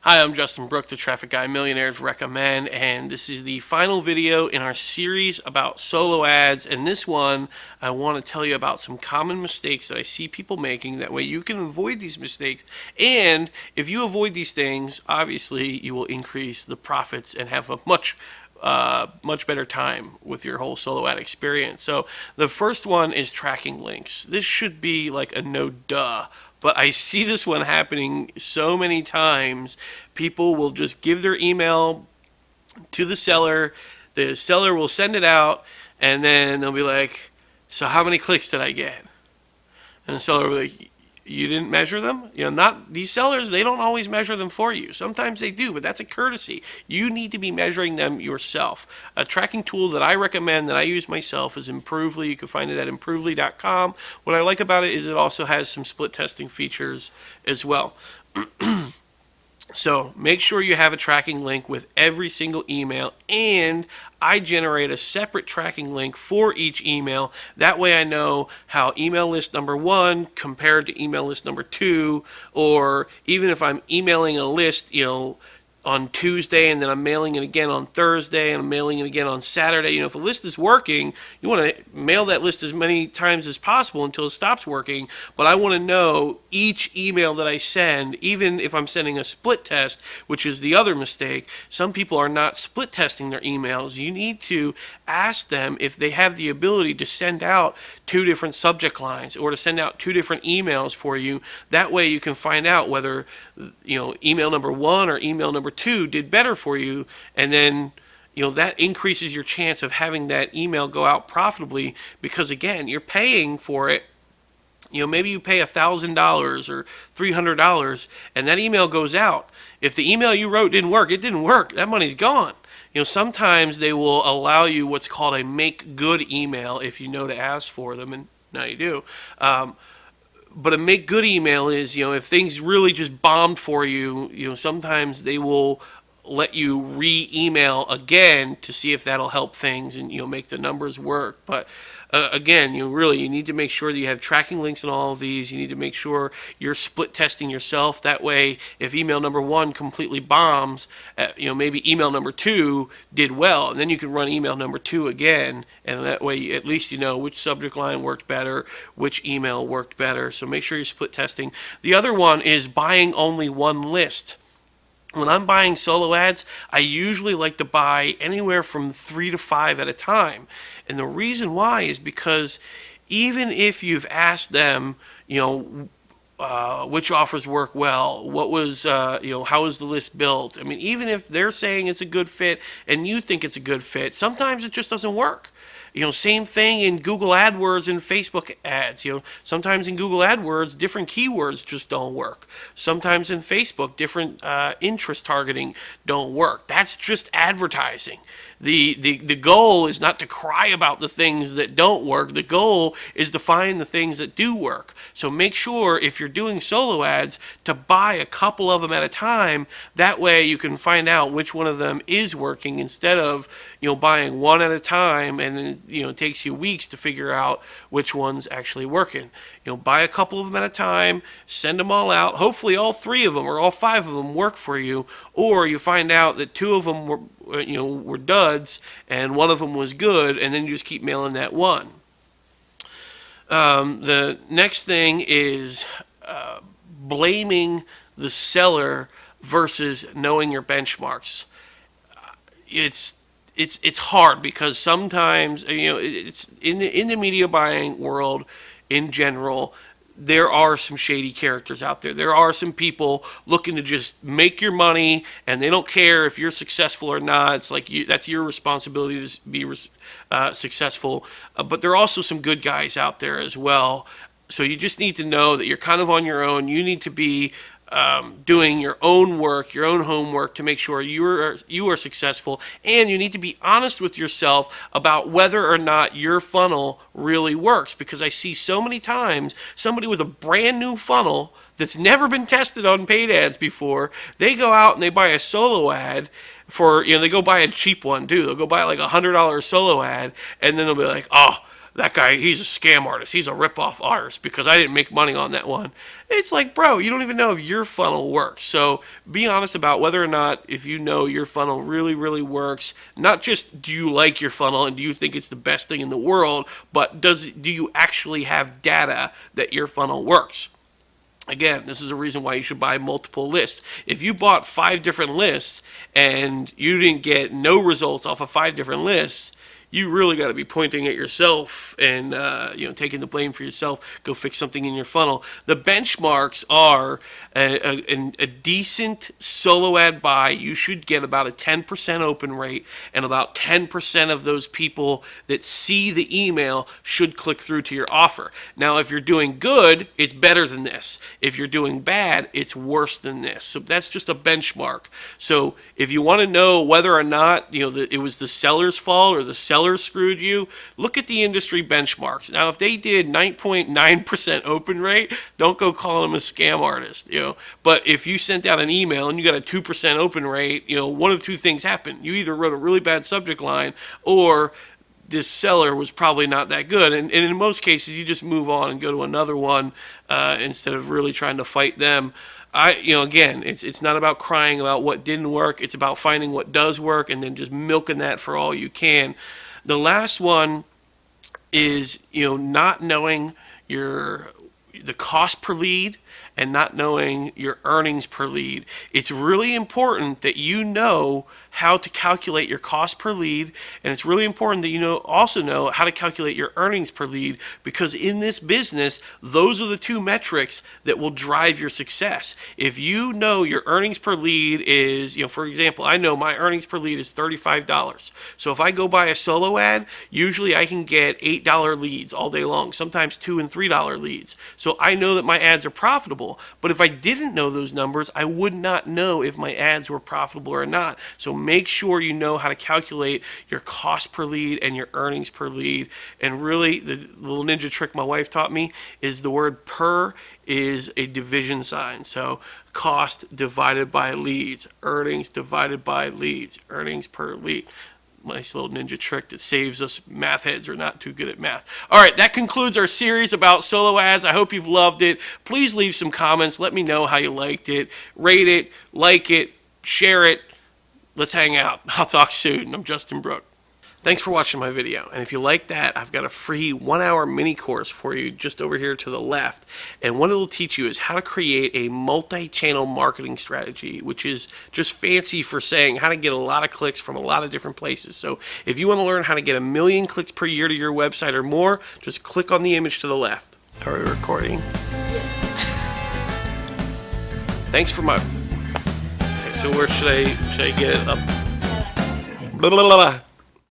Hi, I'm Justin Brook, the Traffic Guy Millionaires Recommend, and this is the final video in our series about solo ads. And this one, I want to tell you about some common mistakes that I see people making. That way you can avoid these mistakes. And if you avoid these things, obviously you will increase the profits and have a much better time with your whole solo ad experience. So the first one is tracking links. This should be like a no duh, but I see this one happening so many times. People will just give their email to the seller will send it out, and then they'll be like, so how many clicks did I get? And the seller will be like, you didn't measure them? Not these sellers, they don't always measure them for you. Sometimes they do, but that's a courtesy. You need to be measuring them yourself. A tracking tool that I recommend that I use myself is Improvely. You can find it at improvely.com. What I like about it is it also has some split testing features as well. So make sure you have a tracking link with every single email, and I generate a separate tracking link for each email. That way I know how email list number 1 compared to email list number 2, or even if I'm emailing a list, on Tuesday, and then I'm mailing it again on Thursday, and I'm mailing it again on Saturday. If a list is working, you want to mail that list as many times as possible until it stops working. But I want to know each email that I send, even if I'm sending a split test, which is the other mistake. Some people are not split testing their emails. You need to ask them if they have the ability to send out 2 different subject lines or to send out 2 different emails for you. That way you can find out whether email number 1 or email number 2 did better for you, and then that increases your chance of having that email go out profitably, because again, you're paying for it. Maybe you pay $1,000 or $300 and that email goes out. If the email you wrote didn't work, it didn't work. That money's gone. Sometimes they will allow you what's called a make good email if you know to ask for them, and now you do. But a make good email is, if things really just bombed for you, sometimes they will let you re-email again to see if that'll help things and make the numbers work. But again, you need to make sure that you have tracking links in all of these. You need to make sure you're split testing yourself. That way, if email number 1 completely bombs, maybe email number 2 did well, and then you can run email number 2 again, and that way at least you know which subject line worked better, which email worked better. So make sure you're split testing. The other one is buying only one list. When I'm buying solo ads, I usually like to buy anywhere from 3 to 5 at a time. And the reason why is because even if you've asked them, which offers work well, what was, how is the list built? I mean, even if they're saying it's a good fit and you think it's a good fit, sometimes it just doesn't work. Same thing in Google AdWords and Facebook ads. Sometimes in Google AdWords, different keywords just don't work. Sometimes in Facebook, different interest targeting don't work. That's just advertising. The goal is not to cry about the things that don't work. The goal is to find the things that do work. So make sure, if you're doing solo ads, to buy a couple of them at a time. That way you can find out which one of them is working, instead of buying one at a time, and it takes you weeks to figure out which one's actually working. Buy a couple of them at a time, send them all out. Hopefully all 3 of them or all 5 of them work for you, or you find out that 2 of them were duds and 1 of them was good, and then you just keep mailing that one. The next thing is blaming the seller versus knowing your benchmarks. It's hard, because sometimes it's in the media buying world in general. There are some shady characters out there. There are some people looking to just make your money, and they don't care if you're successful or not. It's like that's your responsibility to be successful. But there are also some good guys out there as well. So you just need to know that you're kind of on your own. You need to be doing your own work, your own homework, to make sure you are successful, and you need to be honest with yourself about whether or not your funnel really works. Because I see so many times somebody with a brand new funnel that's never been tested on paid ads before, they go out and they buy a solo ad for, they go buy a cheap one too. They'll go buy like $100 solo ad, and then they'll be like, oh, that guy, he's a scam artist. He's a rip-off artist because I didn't make money on that one. It's like, bro, you don't even know if your funnel works. So be honest about whether or not, if you know your funnel really, really works. Not just do you like your funnel and do you think it's the best thing in the world, but do you actually have data that your funnel works? Again, this is a reason why you should buy multiple lists. If you bought 5 different lists and you didn't get no results off of 5 different lists, you really got to be pointing at yourself and taking the blame for yourself. Go fix something in your funnel. The benchmarks are a decent solo ad buy. You should get about a 10% open rate, and about 10% of those people that see the email should click through to your offer. Now, if you're doing good, it's better than this. If you're doing bad, it's worse than this. So that's just a benchmark. So if you want to know whether or not it was the seller's fault or the seller screwed you, look at the industry benchmarks. Now, if they did 9.9% open rate, don't go call them a scam artist. But if you sent out an email and you got a 2% open rate, one of two things happened. You either wrote a really bad subject line, or this seller was probably not that good. And in most cases, you just move on and go to another one instead of really trying to fight them. Again, it's not about crying about what didn't work. It's about finding what does work and then just milking that for all you can. The last one is, not knowing the cost per lead and not knowing your earnings per lead. It's really important that you know how to calculate your cost per lead, and it's really important that you also know how to calculate your earnings per lead, because in this business, those are the two metrics that will drive your success. If you know your earnings per lead is, for example, I know my earnings per lead is $35. So if I go buy a solo ad, usually I can get $8 leads all day long, sometimes $2 and $3 leads. So I know that my ads are profitable. But if I didn't know those numbers, I would not know if my ads were profitable or not. So make sure you know how to calculate your cost per lead and your earnings per lead. And really, the little ninja trick my wife taught me is the word per is a division sign. So cost divided by leads, earnings divided by leads, earnings per lead. Nice little ninja trick that saves us math heads who are not too good at math. All right, that concludes our series about solo ads. I hope you've loved it. Please leave some comments. Let me know how you liked it. Rate it, like it, share it. Let's hang out. I'll talk soon. I'm Justin Brook. Thanks for watching my video. And if you like that, I've got a free 1-hour mini course for you just over here to the left. And what it'll teach you is how to create a multi-channel marketing strategy, which is just fancy for saying how to get a lot of clicks from a lot of different places. So if you want to learn how to get 1 million clicks per year to your website or more, just click on the image to the left. Are we recording? Thanks for my... Okay, so where should I get it up? Blah, blah, blah, blah.